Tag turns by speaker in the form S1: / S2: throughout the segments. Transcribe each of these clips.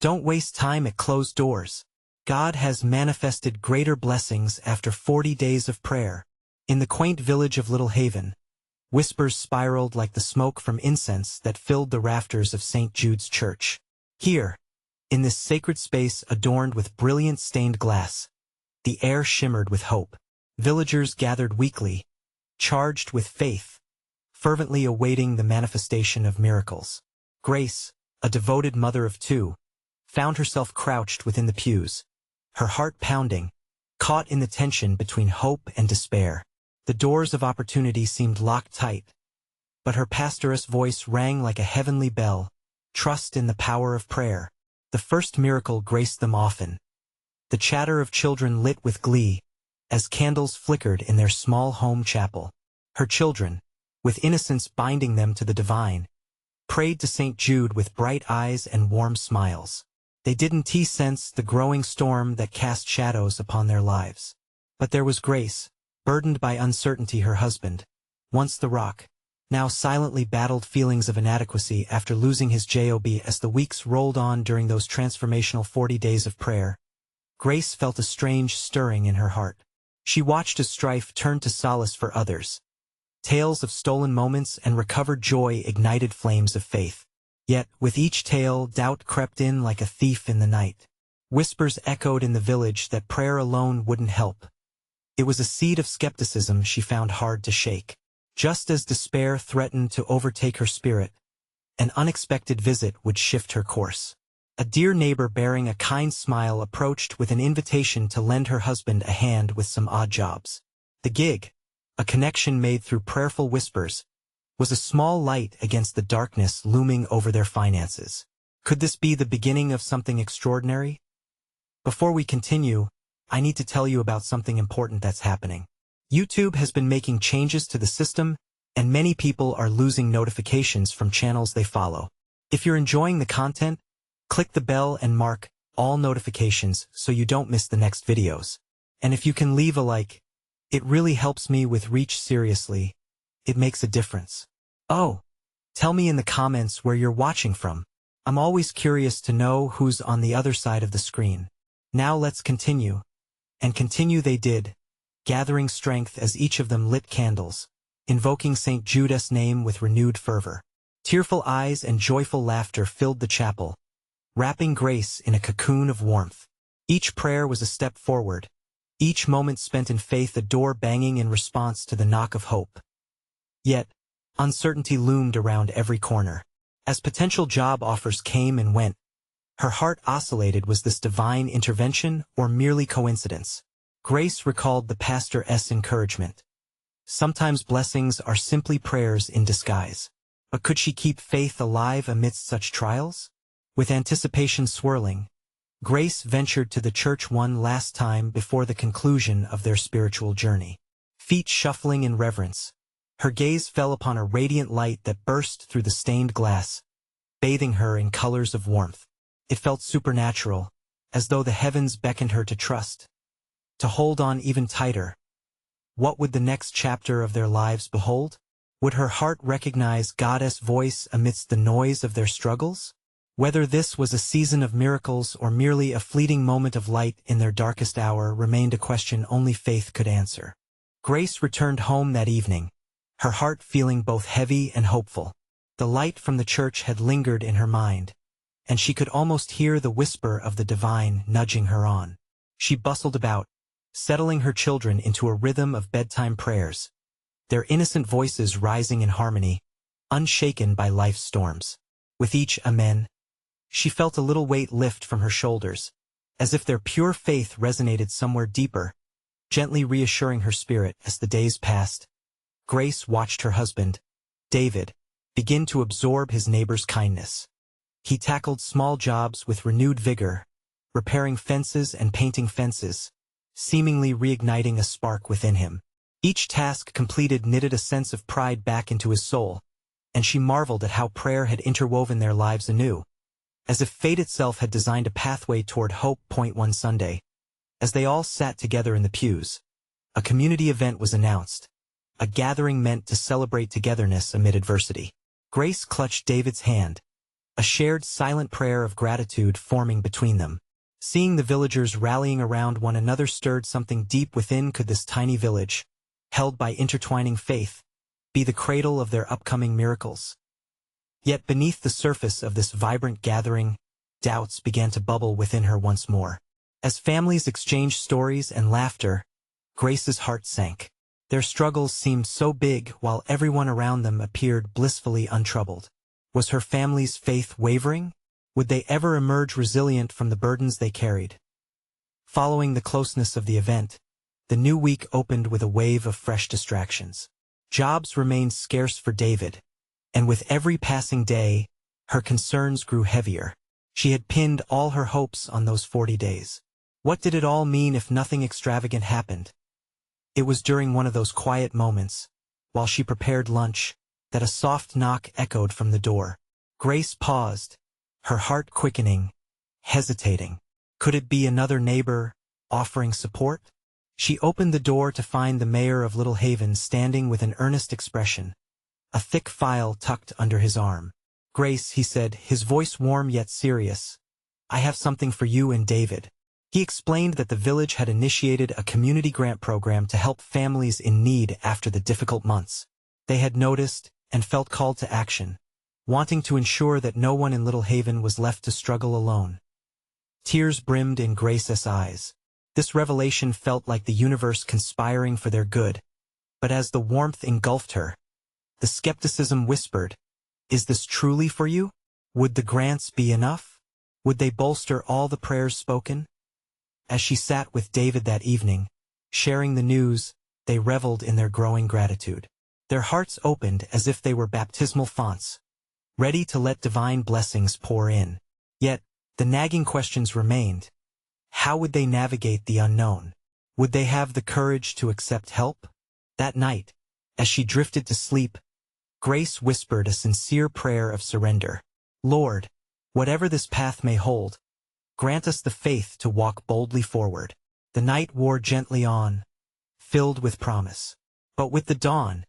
S1: Don't waste time at closed doors. God has manifested greater blessings after 40 days of prayer. In the quaint village of Littlehaven, whispers spiraled like the smoke from incense that filled the rafters of St. Jude's Church. Here, in this sacred space adorned with brilliant stained glass, the air shimmered with hope. Villagers gathered weekly, charged with faith, fervently awaiting the manifestation of miracles. Grace, a devoted mother of two, found herself crouched within the pews, her heart pounding, caught in the tension between hope and despair. The doors of opportunity seemed locked tight, but her pastoress voice rang like a heavenly bell. Trust in the power of prayer. The first miracle graced them often. The chatter of children lit with glee, as candles flickered in their small home chapel. Her children, with innocence binding them to the divine, prayed to St. Jude with bright eyes and warm smiles. They didn't sense the growing storm that cast shadows upon their lives. But there was Grace, burdened by uncertainty. Her husband, once the rock, now silently battled feelings of inadequacy after losing his job. As the weeks rolled on during those transformational 40 days of prayer, Grace felt a strange stirring in her heart. She watched as strife turned to solace for others. Tales of stolen moments and recovered joy ignited flames of faith. Yet, with each tale, doubt crept in like a thief in the night. Whispers echoed in the village that prayer alone wouldn't help. It was a seed of skepticism she found hard to shake. Just as despair threatened to overtake her spirit, an unexpected visit would shift her course. A dear neighbor bearing a kind smile approached with an invitation to lend her husband a hand with some odd jobs. The gig, a connection made through prayerful whispers, was a small light against the darkness looming over their finances. Could this be the beginning of something extraordinary? Before we continue, I need to tell you about something important that's happening. YouTube has been making changes to the system, and many people are losing notifications from channels they follow. If you're enjoying the content, click the bell and mark all notifications so you don't miss the next videos. And if you can leave a like, it really helps me with reach. Seriously, it makes a difference. Oh, tell me in the comments where you're watching from. I'm always curious to know who's on the other side of the screen. Now let's continue. And continue they did, gathering strength as each of them lit candles, invoking St. Jude's name with renewed fervor. Tearful eyes and joyful laughter filled the chapel, wrapping Grace in a cocoon of warmth. Each prayer was a step forward, each moment spent in faith, a door banging in response to the knock of hope. Yet, uncertainty loomed around every corner. As potential job offers came and went, her heart oscillated. Was this divine intervention or merely coincidence? Grace recalled the pastor's encouragement. Sometimes blessings are simply prayers in disguise. But could she keep faith alive amidst such trials? With anticipation swirling, Grace ventured to the church one last time before the conclusion of their spiritual journey. Feet shuffling in reverence, her gaze fell upon a radiant light that burst through the stained glass, bathing her in colors of warmth. It felt supernatural, as though the heavens beckoned her to trust, to hold on even tighter. What would the next chapter of their lives behold? Would her heart recognize God's voice amidst the noise of their struggles? Whether this was a season of miracles or merely a fleeting moment of light in their darkest hour remained a question only faith could answer. Grace returned home that evening, her heart feeling both heavy and hopeful. The light from the church had lingered in her mind, and she could almost hear the whisper of the divine nudging her on. She bustled about, settling her children into a rhythm of bedtime prayers, their innocent voices rising in harmony, unshaken by life's storms. With each amen, she felt a little weight lift from her shoulders, as if their pure faith resonated somewhere deeper, gently reassuring her spirit. As the days passed, Grace watched her husband, David, begin to absorb his neighbor's kindness. He tackled small jobs with renewed vigor, repairing fences and painting fences, seemingly reigniting a spark within him. Each task completed knitted a sense of pride back into his soul, and she marveled at how prayer had interwoven their lives anew, as if fate itself had designed a pathway toward hope. One Sunday, as they all sat together in the pews, a community event was announced, a gathering meant to celebrate togetherness amid adversity. Grace clutched David's hand, a shared silent prayer of gratitude forming between them. Seeing the villagers rallying around one another stirred something deep within. Could this tiny village, held by intertwining faith, be the cradle of their upcoming miracles? Yet beneath the surface of this vibrant gathering, doubts began to bubble within her once more. As families exchanged stories and laughter, Grace's heart sank. Their struggles seemed so big while everyone around them appeared blissfully untroubled. Was her family's faith wavering? Would they ever emerge resilient from the burdens they carried? Following the closeness of the event, the new week opened with a wave of fresh distractions. Jobs remained scarce for David, and with every passing day, her concerns grew heavier. She had pinned all her hopes on those 40 days. What did it all mean if nothing extravagant happened? It was during one of those quiet moments, while she prepared lunch, that a soft knock echoed from the door. Grace paused, her heart quickening, hesitating. Could it be another neighbor, offering support? She opened the door to find the mayor of Littlehaven standing with an earnest expression, a thick file tucked under his arm. "Grace," he said, his voice warm yet serious, "I have something for you and David." He explained that the village had initiated a community grant program to help families in need after the difficult months. They had noticed and felt called to action, wanting to ensure that no one in Littlehaven was left to struggle alone. Tears brimmed in Grace's eyes. This revelation felt like the universe conspiring for their good, but as the warmth engulfed her, the skepticism whispered, "Is this truly for you? Would the grants be enough? Would they bolster all the prayers spoken?" As she sat with David that evening, sharing the news, they reveled in their growing gratitude. Their hearts opened as if they were baptismal fonts, ready to let divine blessings pour in. Yet, the nagging questions remained. How would they navigate the unknown? Would they have the courage to accept help? That night, as she drifted to sleep, Grace whispered a sincere prayer of surrender. "Lord, whatever this path may hold, grant us the faith to walk boldly forward." The night wore gently on, filled with promise. But with the dawn,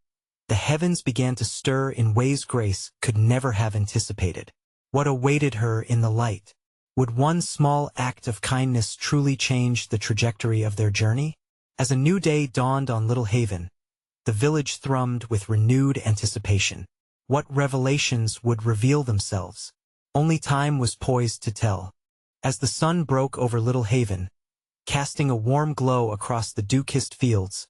S1: the heavens began to stir in ways Grace could never have anticipated. What awaited her in the light? Would one small act of kindness truly change the trajectory of their journey? As a new day dawned on Littlehaven, the village thrummed with renewed anticipation. What revelations would reveal themselves? Only time was poised to tell. As the sun broke over Littlehaven, casting a warm glow across the dew-kissed fields,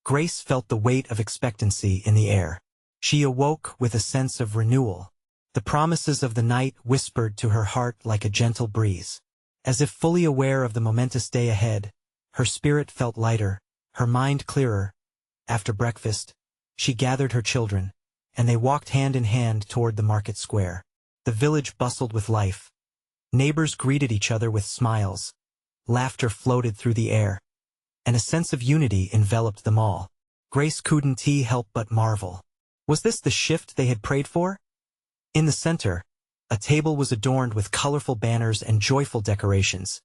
S1: Grace felt the weight of expectancy in the air. She awoke with a sense of renewal. The promises of the night whispered to her heart like a gentle breeze. As if fully aware of the momentous day ahead, her spirit felt lighter, her mind clearer. After breakfast, she gathered her children, and they walked hand in hand toward the market square. The village bustled with life. Neighbors greeted each other with smiles. Laughter floated through the air, and a sense of unity enveloped them all. Grace couldn't help but marvel. Was this the shift they had prayed for? In the center, a table was adorned with colorful banners and joyful decorations,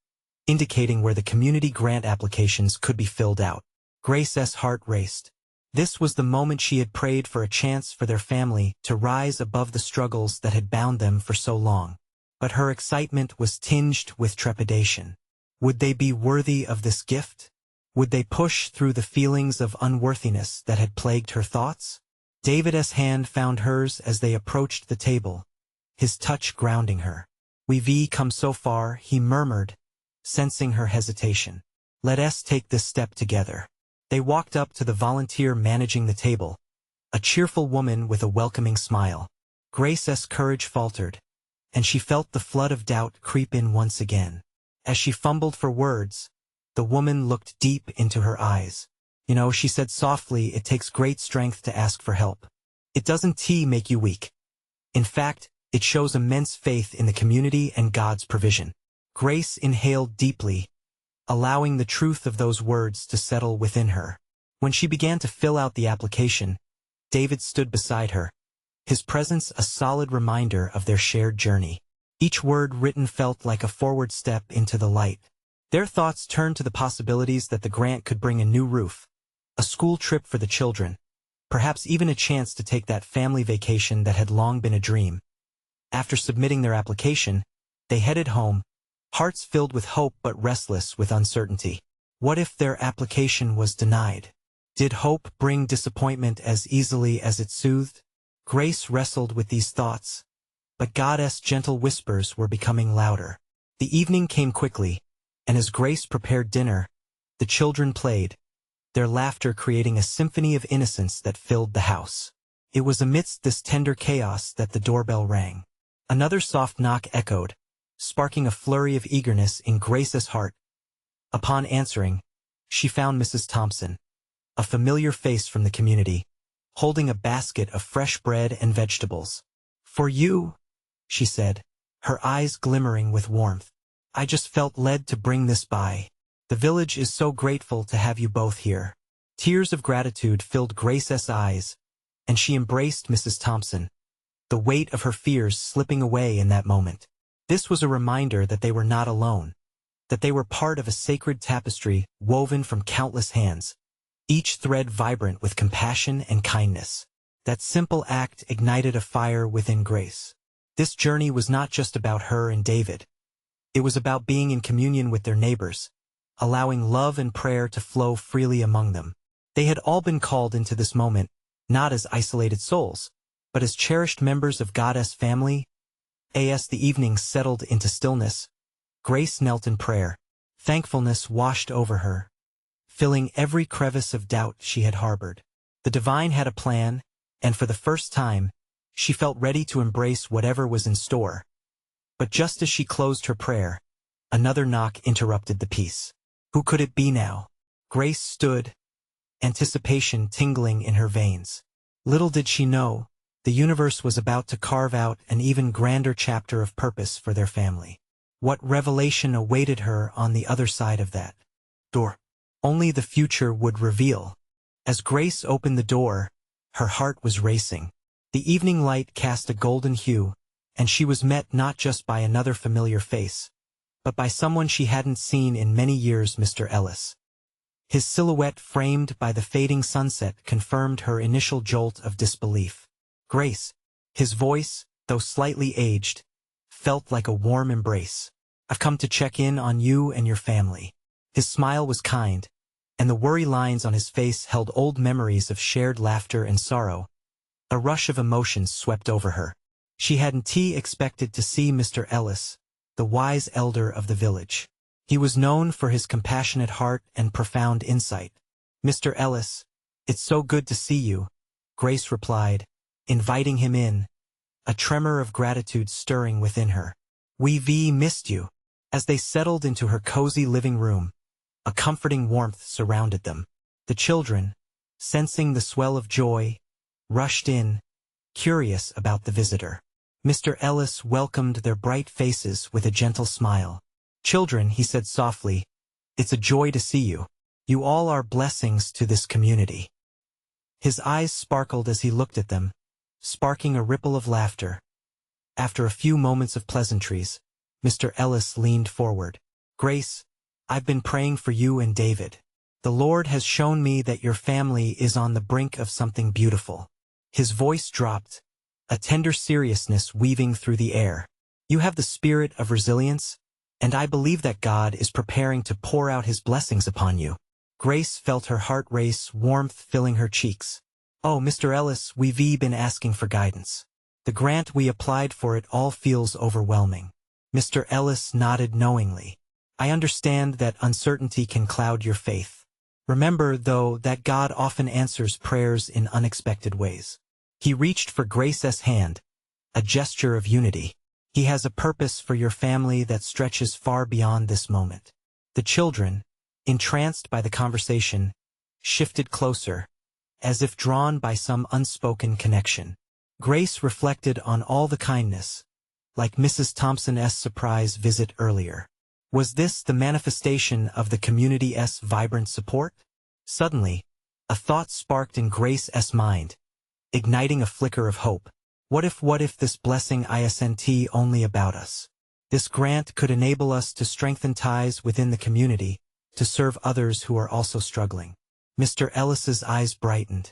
S1: indicating where the community grant applications could be filled out. Grace's heart raced. This was the moment she had prayed for, a chance for their family to rise above the struggles that had bound them for so long. But her excitement was tinged with trepidation. Would they be worthy of this gift? Would they push through the feelings of unworthiness that had plagued her thoughts? David's hand found hers as they approached the table, his touch grounding her. "We've come so far," he murmured, sensing her hesitation. "Let us take this step together." They walked up to the volunteer managing the table, a cheerful woman with a welcoming smile. Grace's courage faltered, and she felt the flood of doubt creep in once again. As she fumbled for words, the woman looked deep into her eyes. "You know," she said softly, "it takes great strength to ask for help. It doesn't make you weak. In fact, it shows immense faith in the community and God's provision." Grace inhaled deeply, allowing the truth of those words to settle within her. When she began to fill out the application, David stood beside her, his presence a solid reminder of their shared journey. Each word written felt like a forward step into the light. Their thoughts turned to the possibilities that the grant could bring: a new roof, a school trip for the children, perhaps even a chance to take that family vacation that had long been a dream. After submitting their application, they headed home, hearts filled with hope but restless with uncertainty. What if their application was denied? Did hope bring disappointment as easily as it soothed? Grace wrestled with these thoughts, but God's gentle whispers were becoming louder. The evening came quickly, and as Grace prepared dinner, the children played, their laughter creating a symphony of innocence that filled the house. It was amidst this tender chaos that the doorbell rang. Another soft knock echoed, sparking a flurry of eagerness in Grace's heart. Upon answering, she found Mrs. Thompson, a familiar face from the community, holding a basket of fresh bread and vegetables. "For you," she said, her eyes glimmering with warmth. "I just felt led to bring this by. The village is so grateful to have you both here." Tears of gratitude filled Grace's eyes, and she embraced Mrs. Thompson, the weight of her fears slipping away in that moment. This was a reminder that they were not alone, that they were part of a sacred tapestry woven from countless hands, each thread vibrant with compassion and kindness. That simple act ignited a fire within Grace. This journey was not just about her and David. It was about being in communion with their neighbors, allowing love and prayer to flow freely among them. They had all been called into this moment, not as isolated souls, but as cherished members of God's family. As the evening settled into stillness, Grace knelt in prayer. Thankfulness washed over her, filling every crevice of doubt she had harbored. The divine had a plan, and for the first time, she felt ready to embrace whatever was in store. But just as she closed her prayer, another knock interrupted the peace. Who could it be now? Grace stood, anticipation tingling in her veins. Little did she know, the universe was about to carve out an even grander chapter of purpose for their family. What revelation awaited her on the other side of that door? Only the future would reveal. As Grace opened the door, her heart was racing. The evening light cast a golden hue, and she was met not just by another familiar face, but by someone she hadn't seen in many years, Mr. Ellis. His silhouette framed by the fading sunset confirmed her initial jolt of disbelief. "Grace," his voice, though slightly aged, felt like a warm embrace. "I've come to check in on you and your family." His smile was kind, and the worry lines on his face held old memories of shared laughter and sorrow. A rush of emotions swept over her. She hadn't expected to see Mr. Ellis, the wise elder of the village. He was known for his compassionate heart and profound insight. "Mr. Ellis, it's so good to see you," Grace replied, inviting him in, a tremor of gratitude stirring within her. "We've missed you." As they settled into her cozy living room, a comforting warmth surrounded them. The children, sensing the swell of joy, rushed in, curious about the visitor. Mr. Ellis welcomed their bright faces with a gentle smile. "Children," he said softly, "it's a joy to see you. You all are blessings to this community." His eyes sparkled as he looked at them, sparking a ripple of laughter. After a few moments of pleasantries, Mr. Ellis leaned forward. "Grace, I've been praying for you and David. The Lord has shown me that your family is on the brink of something beautiful." His voice dropped, a tender seriousness weaving through the air. "You have the spirit of resilience, and I believe that God is preparing to pour out his blessings upon you." Grace felt her heart race, warmth filling her cheeks. "Oh, Mr. Ellis, we've been asking for guidance. The grant we applied for it all feels overwhelming." Mr. Ellis nodded knowingly. "I understand that uncertainty can cloud your faith. Remember, though, that God often answers prayers in unexpected ways." He reached for Grace's hand, a gesture of unity. "He has a purpose for your family that stretches far beyond this moment." The children, entranced by the conversation, shifted closer, as if drawn by some unspoken connection. Grace reflected on all the kindness, like Mrs. Thompson's surprise visit earlier. Was this the manifestation of the community's vibrant support? Suddenly, a thought sparked in Grace's mind, igniting a flicker of hope. What if this blessing isn't only about us? This grant could enable us to strengthen ties within the community, to serve others who are also struggling. Mr. Ellis's eyes brightened.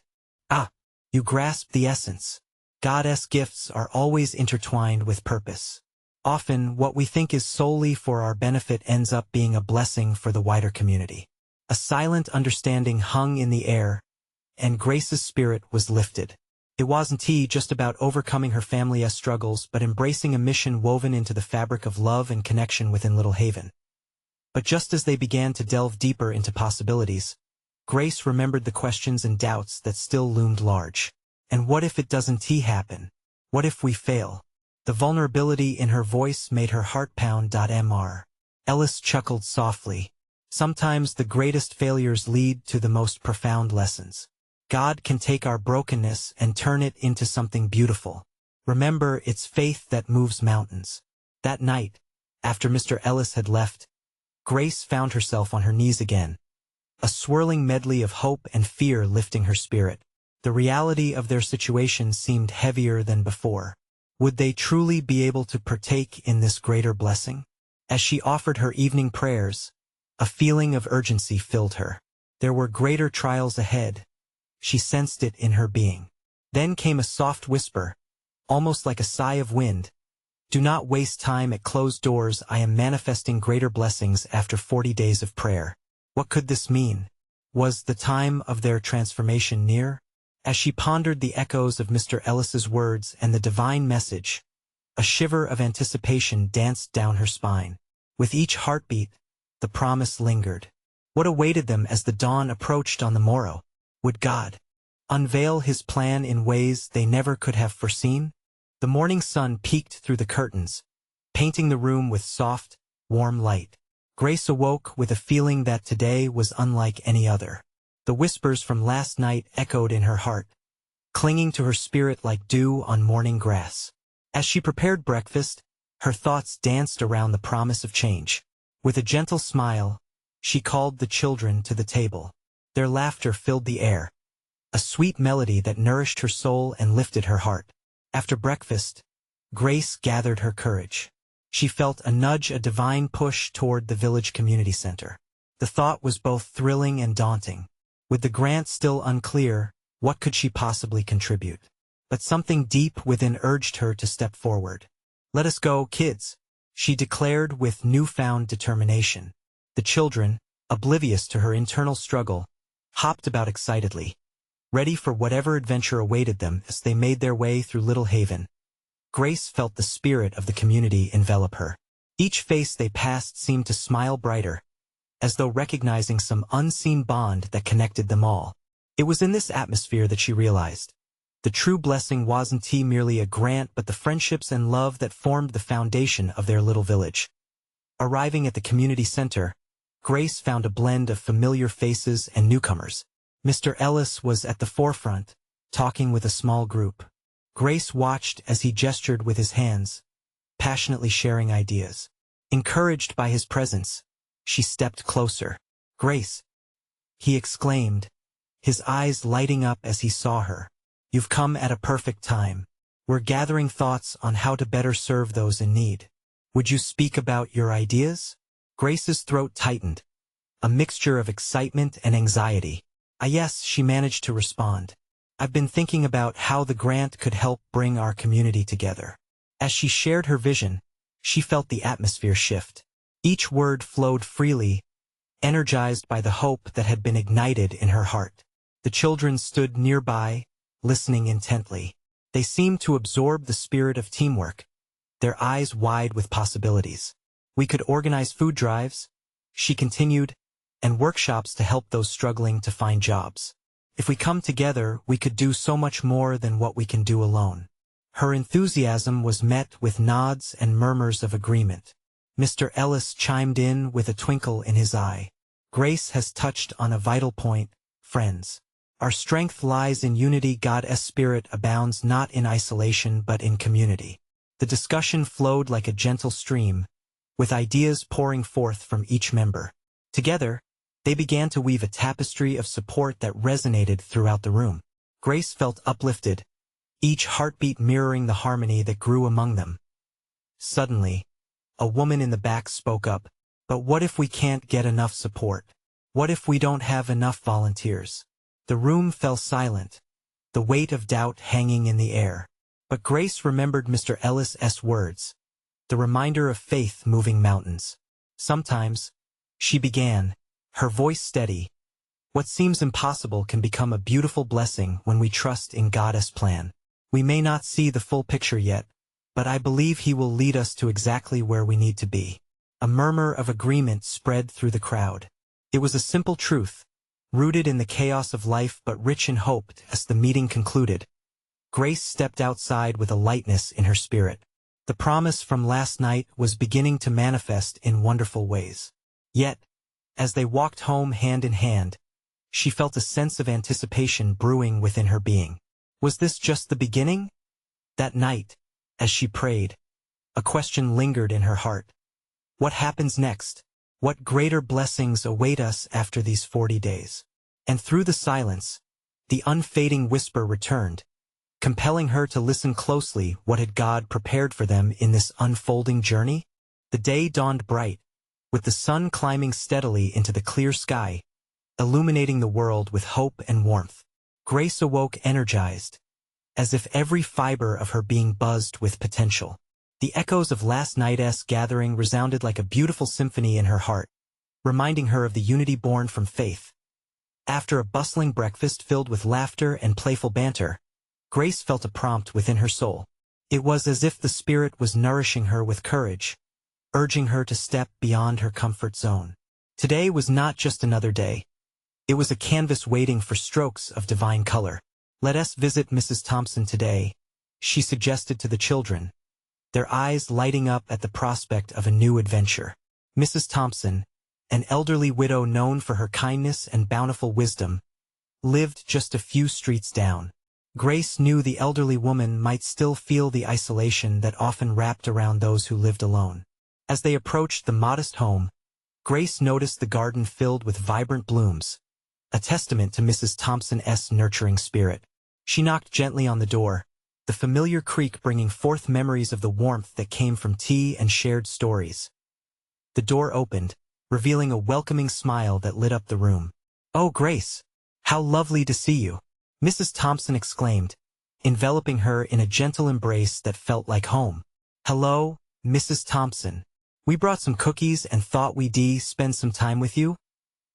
S1: "Ah, you grasp the essence. Goddess gifts are always intertwined with purpose. Often, what we think is solely for our benefit ends up being a blessing for the wider community. A silent understanding hung in the air, and Grace's spirit was lifted. It wasn't just about overcoming her family's struggles, but embracing a mission woven into the fabric of love and connection within Littlehaven. But just as they began to delve deeper into possibilities, Grace remembered the questions and doubts that still loomed large. And what if it doesn't happen? What if we fail? The vulnerability in her voice made her heart pound. Mr. Ellis chuckled softly. Sometimes the greatest failures lead to the most profound lessons. God can take our brokenness and turn it into something beautiful. Remember, it's faith that moves mountains. That night, after Mr. Ellis had left, Grace found herself on her knees again, a swirling medley of hope and fear lifting her spirit. The reality of their situation seemed heavier than before. Would they truly be able to partake in this greater blessing? As she offered her evening prayers, a feeling of urgency filled her. There were greater trials ahead. She sensed it in her being. Then came a soft whisper, almost like a sigh of wind. Do not waste time at closed doors. I am manifesting greater blessings after 40 days of prayer. What could this mean? Was the time of their transformation near? As she pondered the echoes of Mr. Ellis's words and the divine message, a shiver of anticipation danced down her spine. With each heartbeat, the promise lingered. What awaited them as the dawn approached on the morrow? Would God unveil his plan in ways they never could have foreseen? The morning sun peeked through the curtains, painting the room with soft, warm light. Grace awoke with a feeling that today was unlike any other. The whispers from last night echoed in her heart, clinging to her spirit like dew on morning grass. As she prepared breakfast, her thoughts danced around the promise of change. With a gentle smile, she called the children to the table. Their laughter filled the air, a sweet melody that nourished her soul and lifted her heart. After breakfast, Grace gathered her courage. She felt a nudge, a divine push toward the village community center. The thought was both thrilling and daunting. With the grant still unclear, what could she possibly contribute? But something deep within urged her to step forward. Let us go, kids, she declared with newfound determination. The children, oblivious to her internal struggle, hopped about excitedly, ready for whatever adventure awaited them as they made their way through Littlehaven. Grace felt the spirit of the community envelop her. Each face they passed seemed to smile brighter, as though recognizing some unseen bond that connected them all. It was in this atmosphere that she realized the true blessing wasn't merely a grant but the friendships and love that formed the foundation of their little village. Arriving at the community center, Grace found a blend of familiar faces and newcomers. Mr. Ellis was at the forefront, talking with a small group. Grace watched as he gestured with his hands, passionately sharing ideas. Encouraged by his presence, she stepped closer. Grace, he exclaimed, his eyes lighting up as he saw her. You've come at a perfect time. We're gathering thoughts on how to better serve those in need. Would you speak about your ideas? Grace's throat tightened, a mixture of excitement and anxiety. Yes, she managed to respond. I've been thinking about how the grant could help bring our community together. As she shared her vision, she felt the atmosphere shift. Each word flowed freely, energized by the hope that had been ignited in her heart. The children stood nearby, listening intently. They seemed to absorb the spirit of teamwork, their eyes wide with possibilities. We could organize food drives, she continued, and workshops to help those struggling to find jobs. If we come together, we could do so much more than what we can do alone. Her enthusiasm was met with nods and murmurs of agreement. Mr. Ellis chimed in with a twinkle in his eye. Grace has touched on a vital point, friends. Our strength lies in unity. God's spirit abounds not in isolation but in community. The discussion flowed like a gentle stream, with ideas pouring forth from each member. Together, they began to weave a tapestry of support that resonated throughout the room. Grace felt uplifted, each heartbeat mirroring the harmony that grew among them. Suddenly, a woman in the back spoke up. But what if we can't get enough support? What if we don't have enough volunteers? The room fell silent, the weight of doubt hanging in the air. But Grace remembered Mr. Ellis's words, the reminder of faith moving mountains. Sometimes, she began, her voice steady, what seems impossible can become a beautiful blessing when we trust in God's plan. We may not see the full picture yet, but I believe He will lead us to exactly where we need to be. A murmur of agreement spread through the crowd. It was a simple truth, rooted in the chaos of life but rich in hope. As the meeting concluded, Grace stepped outside with a lightness in her spirit. The promise from last night was beginning to manifest in wonderful ways. Yet, as they walked home hand in hand, she felt a sense of anticipation brewing within her being. Was this just the beginning? That night, as she prayed, a question lingered in her heart. What happens next? What greater blessings await us after these 40 days? And through the silence, the unfading whisper returned, compelling her to listen closely. What had God prepared for them in this unfolding journey? The day dawned bright, with the sun climbing steadily into the clear sky, illuminating the world with hope and warmth. Grace awoke energized, as if every fiber of her being buzzed with potential. The echoes of last night's gathering resounded like a beautiful symphony in her heart, reminding her of the unity born from faith. After a bustling breakfast filled with laughter and playful banter, Grace felt a prompt within her soul. It was as if the Spirit was nourishing her with courage, urging her to step beyond her comfort zone. Today was not just another day. It was a canvas waiting for strokes of divine color. Let us visit Mrs. Thompson today, she suggested to the children, their eyes lighting up at the prospect of a new adventure. Mrs. Thompson, an elderly widow known for her kindness and bountiful wisdom, lived just a few streets down. Grace knew the elderly woman might still feel the isolation that often wrapped around those who lived alone. As they approached the modest home, Grace noticed the garden filled with vibrant blooms, a testament to Mrs. Thompson's nurturing spirit. She knocked gently on the door, the familiar creak bringing forth memories of the warmth that came from tea and shared stories. The door opened, revealing a welcoming smile that lit up the room. "Oh, Grace! How lovely to see you!" Mrs. Thompson exclaimed, enveloping her in a gentle embrace that felt like home. "Hello, Mrs. Thompson. We brought some cookies and thought we'd spend some time with you,"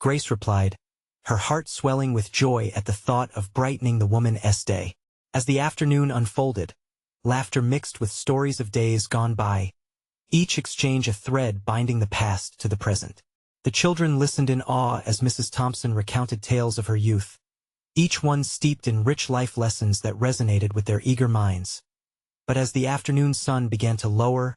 S1: Grace replied, her heart swelling with joy at the thought of brightening the woman's day. As the afternoon unfolded, laughter mixed with stories of days gone by, each exchange a thread binding the past to the present. The children listened in awe as Mrs. Thompson recounted tales of her youth, each one steeped in rich life lessons that resonated with their eager minds. But as the afternoon sun began to lower,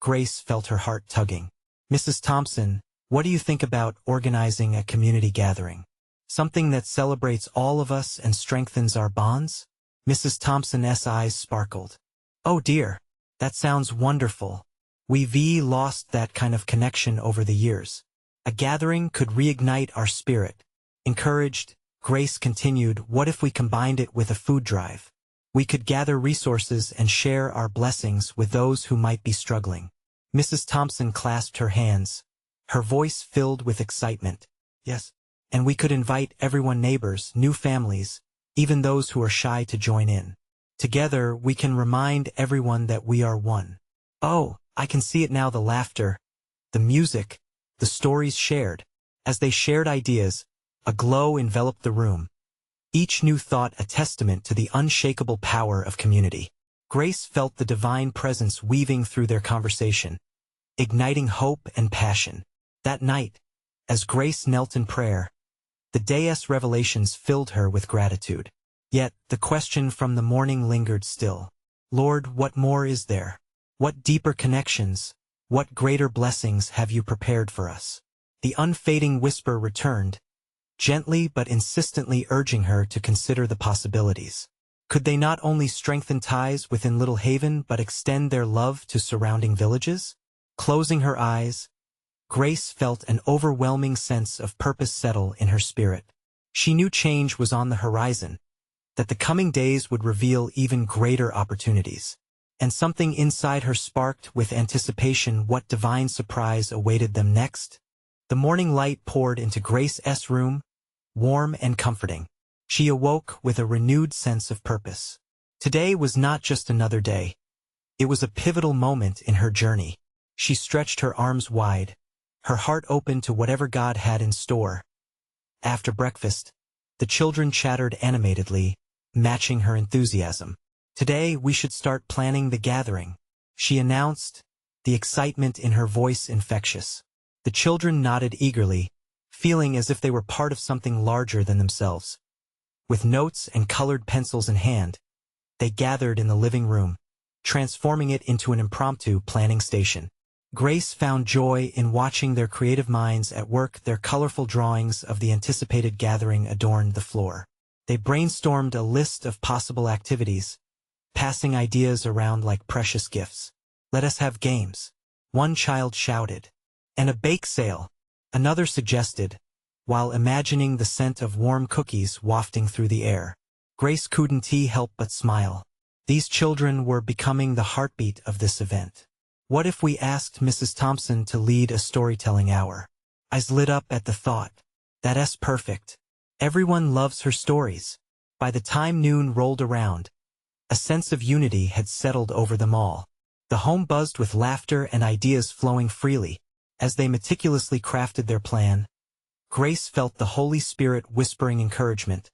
S1: Grace felt her heart tugging. "Mrs. Thompson, what do you think about organizing a community gathering? Something that celebrates all of us and strengthens our bonds?" Mrs. Thompson's eyes sparkled. "Oh dear, that sounds wonderful. We've lost that kind of connection over the years. A gathering could reignite our spirit." Encouraged, Grace continued, "What if we combined it with a food drive? We could gather resources and share our blessings with those who might be struggling." Mrs. Thompson clasped her hands, her voice filled with excitement. "Yes, and we could invite everyone, neighbors, new families, even those who are shy to join in. Together we can remind everyone that we are one." "Oh, I can see it now," the laughter, the music, the stories shared. As they shared ideas, a glow enveloped the room, each new thought a testament to the unshakable power of community. Grace felt the divine presence weaving through their conversation, igniting hope and passion. That night, as Grace knelt in prayer, the day's revelations filled her with gratitude. Yet, the question from the morning lingered still. "Lord, what more is there? What deeper connections, what greater blessings have you prepared for us?" The unfading whisper returned, gently but insistently urging her to consider the possibilities. Could they not only strengthen ties within Littlehaven but extend their love to surrounding villages? Closing her eyes, Grace felt an overwhelming sense of purpose settle in her spirit. She knew change was on the horizon, that the coming days would reveal even greater opportunities. And something inside her sparked with anticipation what divine surprise awaited them next. The morning light poured into Grace's room, warm and comforting. She awoke with a renewed sense of purpose. Today was not just another day. It was a pivotal moment in her journey. She stretched her arms wide, her heart open to whatever God had in store. After breakfast, the children chattered animatedly, matching her enthusiasm. Today we should start planning the gathering, she announced, the excitement in her voice infectious. The children nodded eagerly, feeling as if they were part of something larger than themselves. With notes and colored pencils in hand, they gathered in the living room, transforming it into an impromptu planning station. Grace found joy in watching their creative minds at work. Their colorful drawings of the anticipated gathering adorned the floor. They brainstormed a list of possible activities, passing ideas around like precious gifts. "Let us have games," one child shouted. "And a bake sale," another suggested, while imagining the scent of warm cookies wafting through the air. Grace couldn't help but smile. These children were becoming the heartbeat of this event. What if we asked Mrs. Thompson to lead a storytelling hour? Eyes lit up at the thought. That's perfect. Everyone loves her stories. By the time noon rolled around, a sense of unity had settled over them all. The home buzzed with laughter and ideas flowing freely. As they meticulously crafted their plan, Grace felt the Holy Spirit whispering encouragement,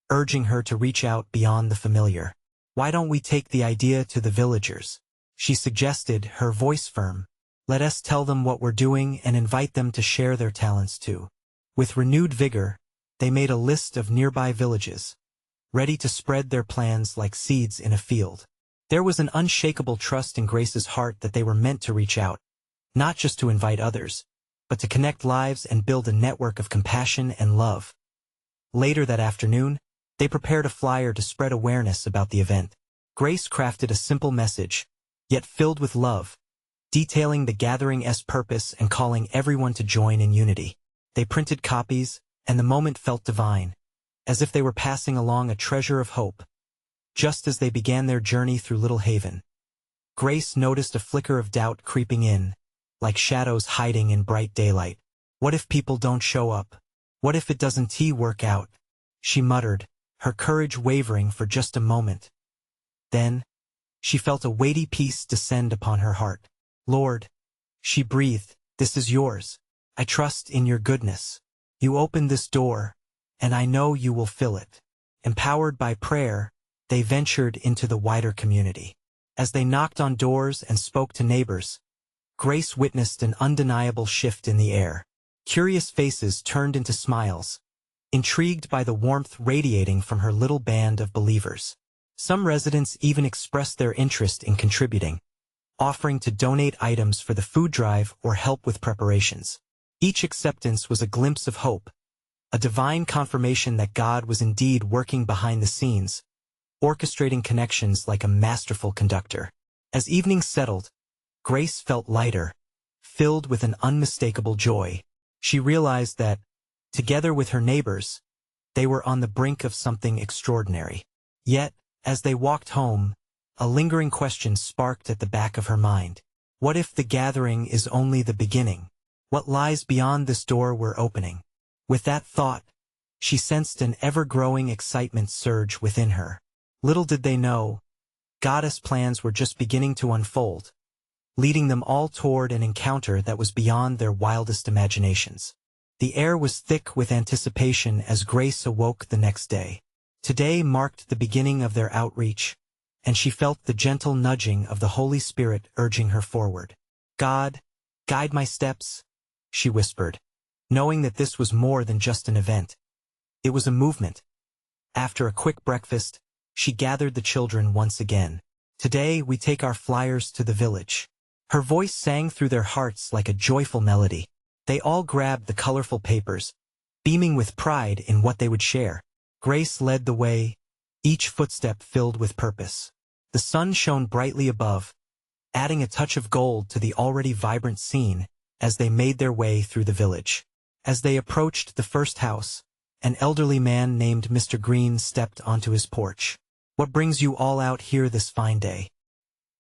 S1: urging her to reach out beyond the familiar. "Why don't we take the idea to the villagers?" she suggested, her voice firm. "Let us tell them what we're doing and invite them to share their talents too." With renewed vigor, they made a list of nearby villages, ready to spread their plans like seeds in a field. There was an unshakable trust in Grace's heart that they were meant to reach out, not just to invite others, but to connect lives and build a network of compassion and love. Later that afternoon, they prepared a flyer to spread awareness about the event. Grace crafted a simple message, yet filled with love, detailing the gathering's purpose and calling everyone to join in unity. They printed copies, and the moment felt divine, as if they were passing along a treasure of hope. Just as they began their journey through Littlehaven, Grace noticed a flicker of doubt creeping in, like shadows hiding in bright daylight. "What if people don't show up? What if it doesn't work out?" she muttered, her courage wavering for just a moment. Then, she felt a weighty peace descend upon her heart. "Lord," she breathed, "this is yours. I trust in your goodness. You opened this door, and I know you will fill it." Empowered by prayer, they ventured into the wider community. As they knocked on doors and spoke to neighbors, Grace witnessed an undeniable shift in the air. Curious faces turned into smiles, intrigued by the warmth radiating from her little band of believers. Some residents even expressed their interest in contributing, offering to donate items for the food drive or help with preparations. Each acceptance was a glimpse of hope, a divine confirmation that God was indeed working behind the scenes, orchestrating connections like a masterful conductor. As evening settled, Grace felt lighter, filled with an unmistakable joy. She realized that, together with her neighbors, they were on the brink of something extraordinary. Yet, as they walked home, a lingering question sparked at the back of her mind. What if the gathering is only the beginning? What lies beyond this door we're opening? With that thought, she sensed an ever-growing excitement surge within her. Little did they know, God's plans were just beginning to unfold, leading them all toward an encounter that was beyond their wildest imaginations. The air was thick with anticipation as Grace awoke the next day. Today marked the beginning of their outreach, and she felt the gentle nudging of the Holy Spirit urging her forward. "God, guide my steps," she whispered, knowing that this was more than just an event. It was a movement. After a quick breakfast, she gathered the children once again. "Today we take our flyers to the village." Her voice sang through their hearts like a joyful melody. They all grabbed the colorful papers, beaming with pride in what they would share. Grace led the way, each footstep filled with purpose. The sun shone brightly above, adding a touch of gold to the already vibrant scene as they made their way through the village. As they approached the first house, an elderly man named Mr. Green stepped onto his porch. "What brings you all out here this fine day?"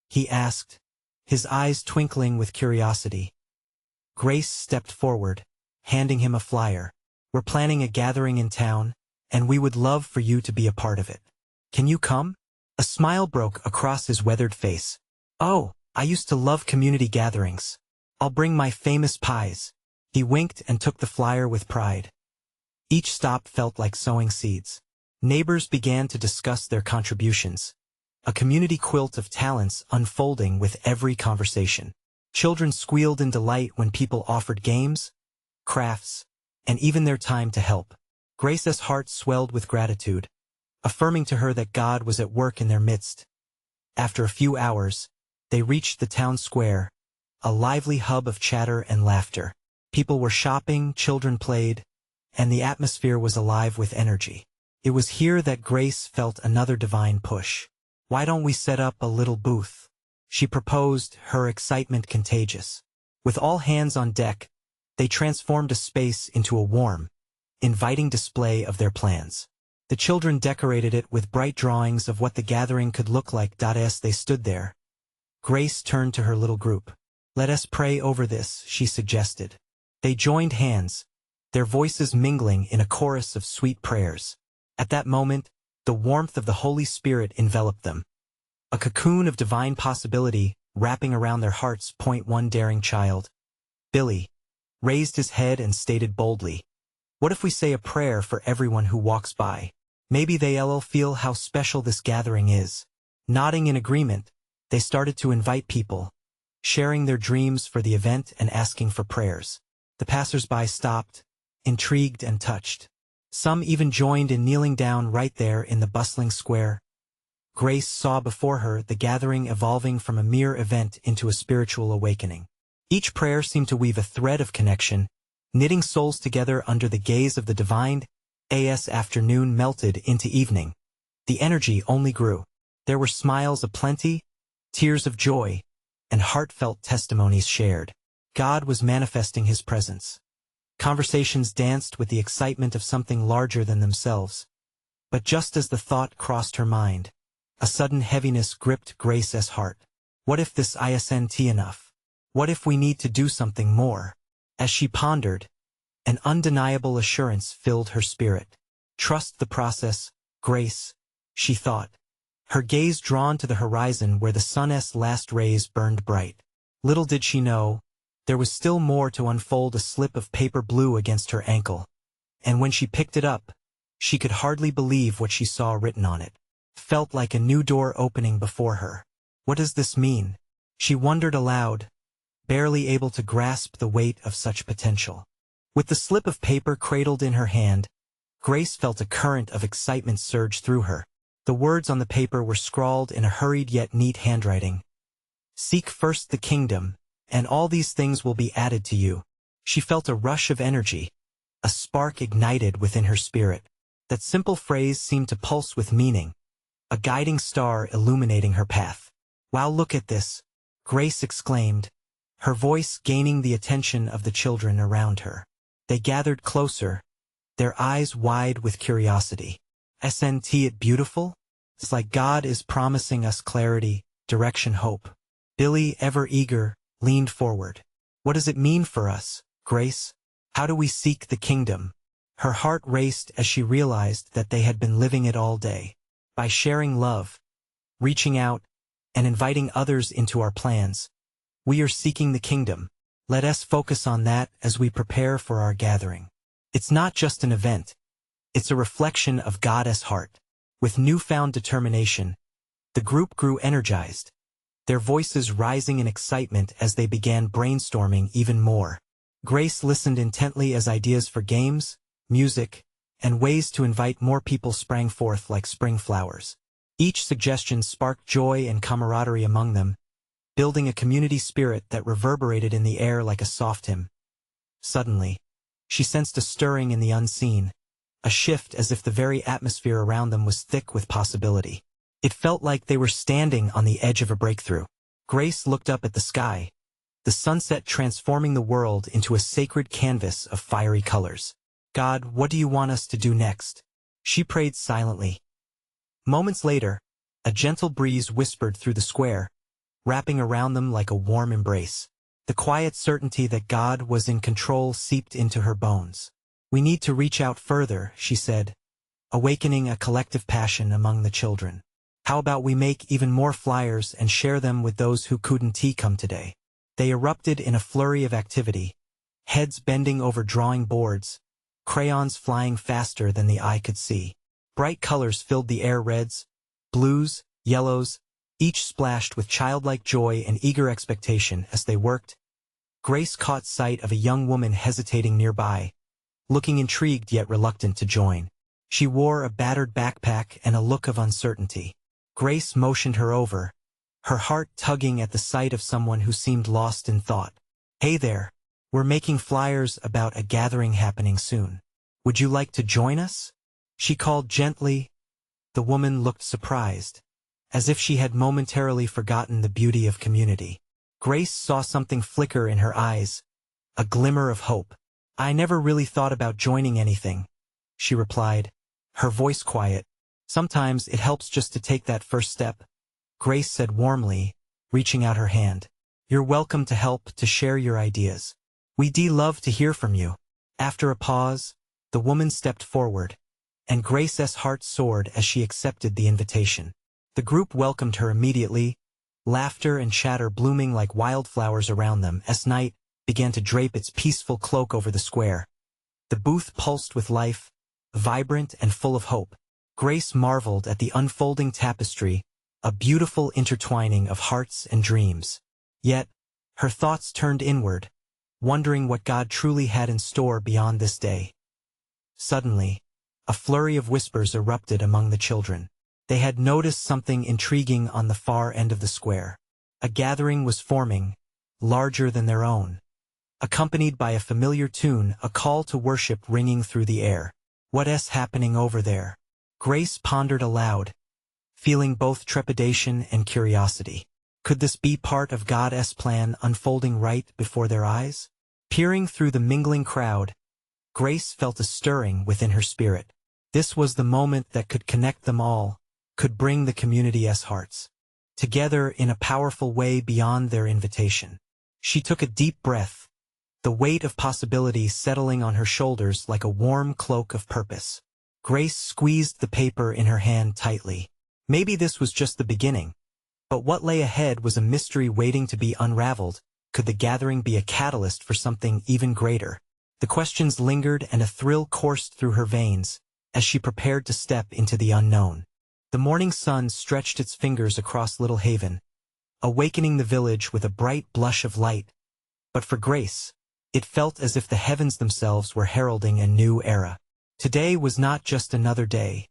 S1: he asked, his eyes twinkling with curiosity. Grace stepped forward, handing him a flyer. "We're planning a gathering in town, and we would love for you to be a part of it. Can you come?" A smile broke across his weathered face. "Oh, I used to love community gatherings. I'll bring my famous pies." He winked and took the flyer with pride. Each stop felt like sowing seeds. Neighbors began to discuss their contributions. A community quilt of talents unfolding with every conversation. Children squealed in delight when people offered games, crafts, and even their time to help. Grace's heart swelled with gratitude, affirming to her that God was at work in their midst. After a few hours, they reached the town square, a lively hub of chatter and laughter. People were shopping, children played, and the atmosphere was alive with energy. It was here that Grace felt another divine push. "Why don't we set up a little booth?" she proposed, her excitement contagious. With all hands on deck, they transformed a space into a warm, inviting display of their plans. The children decorated it with bright drawings of what the gathering could look like. As they stood there, Grace turned to her little group. "Let us pray over this," she suggested. They joined hands, their voices mingling in a chorus of sweet prayers. At that moment, the warmth of the Holy Spirit enveloped them. A cocoon of divine possibility wrapping around their hearts. One daring child, Billy, raised his head and stated boldly, "What if we say a prayer for everyone who walks by? Maybe they'll feel how special this gathering is." Nodding in agreement, they started to invite people, sharing their dreams for the event and asking for prayers. The passers-by stopped, intrigued and touched. Some even joined in kneeling down right there in the bustling square. Grace saw before her the gathering evolving from a mere event into a spiritual awakening. Each prayer seemed to weave a thread of connection, knitting souls together under the gaze of the divine. As afternoon melted into evening, the energy only grew. There were smiles aplenty, tears of joy, and heartfelt testimonies shared. God was manifesting his presence. Conversations danced with the excitement of something larger than themselves. But just as the thought crossed her mind, a sudden heaviness gripped Grace's heart. What if this isn't enough? What if we need to do something more? As she pondered, an undeniable assurance filled her spirit. "Trust the process, Grace," she thought, her gaze drawn to the horizon where the sun's last rays burned bright. Little did she know, there was still more to unfold. A slip of paper blue against her ankle, and when she picked it up, she could hardly believe what she saw written on it. Felt like a new door opening before her. What does this mean? She wondered aloud, barely able to grasp the weight of such potential. With the slip of paper cradled in her hand, Grace felt a current of excitement surge through her. The words on the paper were scrawled in a hurried yet neat handwriting. "Seek first the kingdom, and all these things will be added to you." She felt a rush of energy, a spark ignited within her spirit. That simple phrase seemed to pulse with meaning, a guiding star illuminating her path. "Wow, look at this," Grace exclaimed, her voice gaining the attention of the children around her. They gathered closer, their eyes wide with curiosity. "Isn't it beautiful? It's like God is promising us clarity, direction, hope." Billy, ever eager, leaned forward. "What does it mean for us, Grace? How do we seek the kingdom?" Her heart raced as she realized that they had been living it all day. By sharing love, reaching out, and inviting others into our plans, we are seeking the kingdom. Let us focus on that as we prepare for our gathering. It's not just an event. It's a reflection of God's heart. With newfound determination, the group grew energized, their voices rising in excitement as they began brainstorming even more. Grace listened intently as ideas for games, music, and ways to invite more people sprang forth like spring flowers. Each suggestion sparked joy and camaraderie among them, building a community spirit that reverberated in the air like a soft hymn. Suddenly, she sensed a stirring in the unseen, a shift as if the very atmosphere around them was thick with possibility. It felt like they were standing on the edge of a breakthrough. Grace looked up at the sky, the sunset transforming the world into a sacred canvas of fiery colors. "God, what do you want us to do next?" she prayed silently. Moments later, a gentle breeze whispered through the square, wrapping around them like a warm embrace. The quiet certainty that God was in control seeped into her bones. "We need to reach out further," she said, awakening a collective passion among the children. How about we make even more flyers and share them with those who couldn't come today? They erupted in a flurry of activity, heads bending over drawing boards, crayons flying faster than the eye could see. Bright colors filled the air, reds, blues, yellows, each splashed with childlike joy and eager expectation. As they worked, Grace caught sight of a young woman hesitating nearby, looking intrigued yet reluctant to join. She wore a battered backpack and a look of uncertainty. Grace motioned her over, her heart tugging at the sight of someone who seemed lost in thought. "Hey there, we're making flyers about a gathering happening soon. Would you like to join us?" she called gently. The woman looked surprised, as if she had momentarily forgotten the beauty of community. Grace saw something flicker in her eyes, a glimmer of hope. "I never really thought about joining anything," she replied, her voice quiet. "Sometimes it helps just to take that first step," Grace said warmly, reaching out her hand. "You're welcome to help, to share your ideas. We'd love to hear from you." After a pause, the woman stepped forward, and Grace's heart soared as she accepted the invitation. The group welcomed her immediately, laughter and chatter blooming like wildflowers around them as night began to drape its peaceful cloak over the square. The booth pulsed with life, vibrant and full of hope. Grace marveled at the unfolding tapestry, a beautiful intertwining of hearts and dreams. Yet, her thoughts turned inward, wondering what God truly had in store beyond this day. Suddenly, a flurry of whispers erupted among the children. They had noticed something intriguing on the far end of the square. A gathering was forming, larger than their own, accompanied by a familiar tune, a call to worship ringing through the air. "What's happening over there?" Grace pondered aloud, feeling both trepidation and curiosity. Could this be part of God's plan unfolding right before their eyes? Peering through the mingling crowd, Grace felt a stirring within her spirit. This was the moment that could connect them all, could bring the community's hearts together in a powerful way beyond their invitation. She took a deep breath, the weight of possibility settling on her shoulders like a warm cloak of purpose. Grace squeezed the paper in her hand tightly. Maybe this was just the beginning, but what lay ahead was a mystery waiting to be unraveled. Could the gathering be a catalyst for something even greater? The questions lingered and a thrill coursed through her veins as she prepared to step into the unknown. The morning sun stretched its fingers across Littlehaven, awakening the village with a bright blush of light. But for Grace, it felt as if the heavens themselves were heralding a new era. Today was not just another day.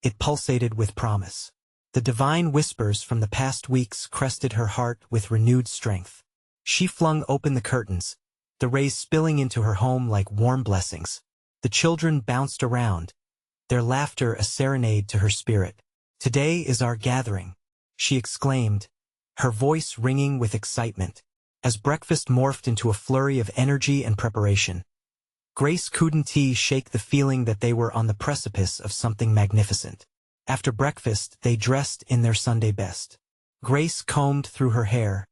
S1: It pulsated with promise. The divine whispers from the past weeks crested her heart with renewed strength. She flung open the curtains, the rays spilling into her home like warm blessings. The children bounced around, their laughter a serenade to her spirit. "Today is our gathering," she exclaimed, her voice ringing with excitement. As breakfast morphed into a flurry of energy and preparation, Grace couldn't shake the feeling that they were on the precipice of something magnificent. After breakfast, they dressed in their Sunday best. Grace combed through her hair,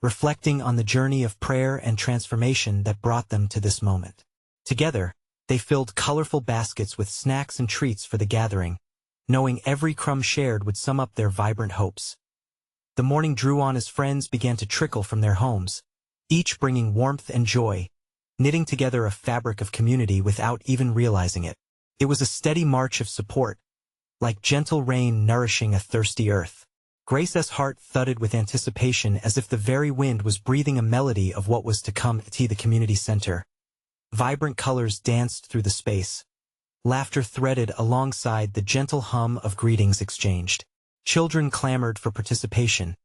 S1: reflecting on the journey of prayer and transformation that brought them to this moment. Together, they filled colorful baskets with snacks and treats for the gathering, knowing every crumb shared would sum up their vibrant hopes. The morning drew on as friends began to trickle from their homes, each bringing warmth and joy, knitting together a fabric of community without even realizing it. It was a steady march of support, like gentle rain nourishing a thirsty earth. Grace's heart thudded with anticipation as if the very wind was breathing a melody of what was to come at the community center. Vibrant colors danced through the space. Laughter threaded alongside the gentle hum of greetings exchanged. Children clamored for participation,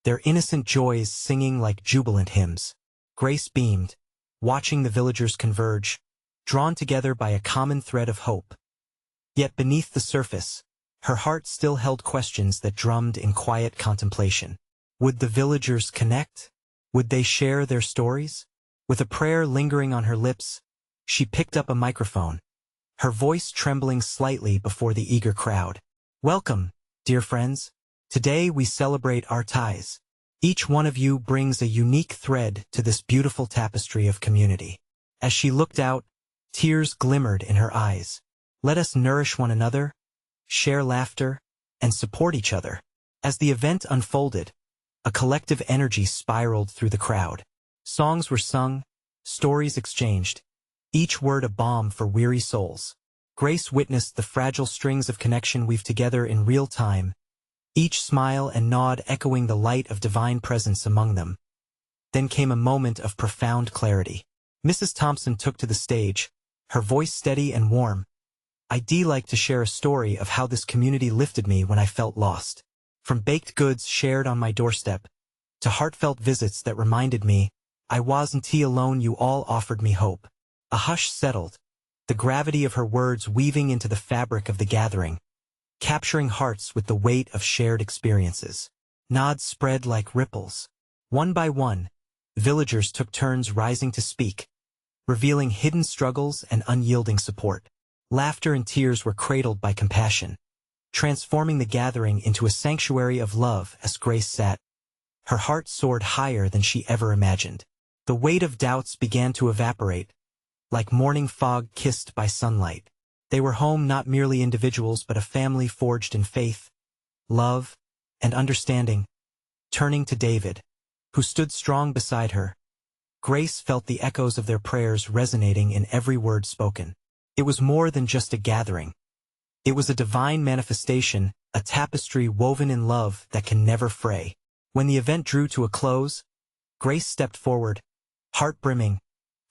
S1: their innocent joys singing like jubilant hymns. Grace beamed, watching the villagers converge, drawn together by a common thread of hope. Yet beneath the surface, her heart still held questions that drummed in quiet contemplation. Would the villagers connect? Would they share their stories? With a prayer lingering on her lips, she picked up a microphone, her voice trembling slightly before the eager crowd. "Welcome, dear friends. Today we celebrate our ties. Each one of you brings a unique thread to this beautiful tapestry of community." As she looked out, tears glimmered in her eyes. "Let us nourish one another, share laughter, and support each other. As the event unfolded, a collective energy spiraled through the crowd. Songs were sung, stories exchanged, each word a balm for weary souls. Grace witnessed the fragile strings of connection weave together in real time, each smile and nod echoing the light of divine presence among them. Then came a moment of profound clarity. Mrs. Thompson took to the stage, her voice steady and warm. "I'd like to share a story of how this community lifted me when I felt lost. From baked goods shared on my doorstep, to heartfelt visits that reminded me, I wasn't alone, you all offered me hope." A hush settled, the gravity of her words weaving into the fabric of the gathering, capturing hearts with the weight of shared experiences. Nods spread like ripples. One by one, villagers took turns rising to speak, revealing hidden struggles and unyielding support. Laughter and tears were cradled by compassion, transforming the gathering into a sanctuary of love as Grace sat. Her heart soared higher than she ever imagined. The weight of doubts began to evaporate, like morning fog kissed by sunlight. They were home not merely individuals but a family forged in faith, love, and understanding. Turning to David, who stood strong beside her, Grace felt the echoes of their prayers resonating in every word spoken. It was more than just a gathering. It was a divine manifestation, a tapestry woven in love that can never fray. When the event drew to a close, Grace stepped forward, heart brimming.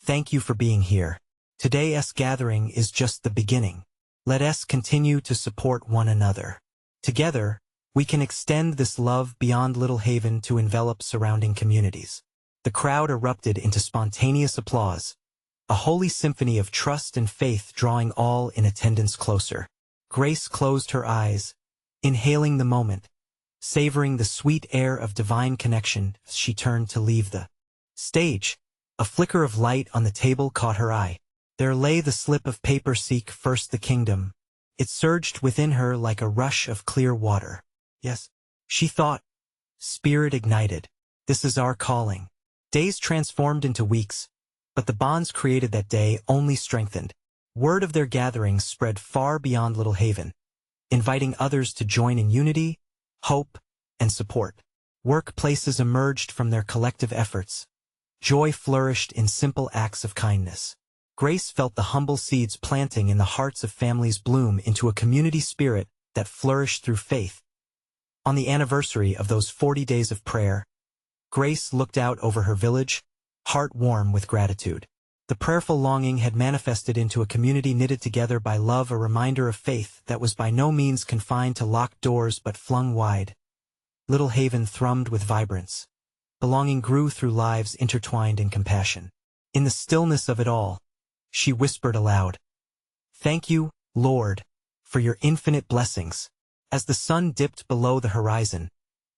S1: "Thank you for being here. Today's gathering is just the beginning. Let us continue to support one another. Together, we can extend this love beyond Littlehaven to envelop surrounding communities." The crowd erupted into spontaneous applause, a holy symphony of trust and faith drawing all in attendance closer. Grace closed her eyes, inhaling the moment, savoring the sweet air of divine connection as she turned to leave the stage. A flicker of light on the table caught her eye. There lay the slip of paper "Seek first the kingdom." It surged within her like a rush of clear water. Yes, she thought, spirit ignited. This is our calling. Days transformed into weeks, but the bonds created that day only strengthened. Word of their gatherings spread far beyond Littlehaven, inviting others to join in unity, hope, and support. Workplaces emerged from their collective efforts. Joy flourished in simple acts of kindness. Grace felt the humble seeds planting in the hearts of families bloom into a community spirit that flourished through faith. On the anniversary of those 40 days of prayer, Grace looked out over her village, heart warm with gratitude. The prayerful longing had manifested into a community knitted together by love, a reminder of faith that was by no means confined to locked doors but flung wide. Littlehaven thrummed with vibrance. Belonging grew through lives intertwined in compassion. In the stillness of it all, she whispered aloud, "Thank you, Lord, for your infinite blessings." As the sun dipped below the horizon,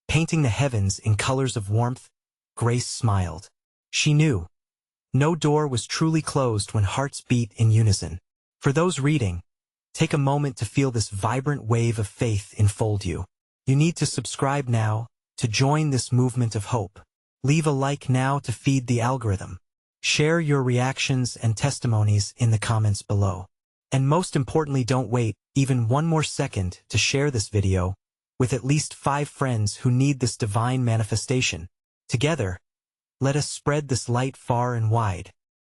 S1: painting the heavens in colors of warmth, Grace smiled. She knew no door was truly closed when hearts beat in unison. For those reading, take a moment to feel this vibrant wave of faith enfold you. You need to subscribe now to join this movement of hope. Leave a like now to feed the algorithm. Share your reactions and testimonies in the comments below. And most importantly, don't wait even one more second to share this video with at least 5 friends who need this divine manifestation. Together, let us spread this light far and wide.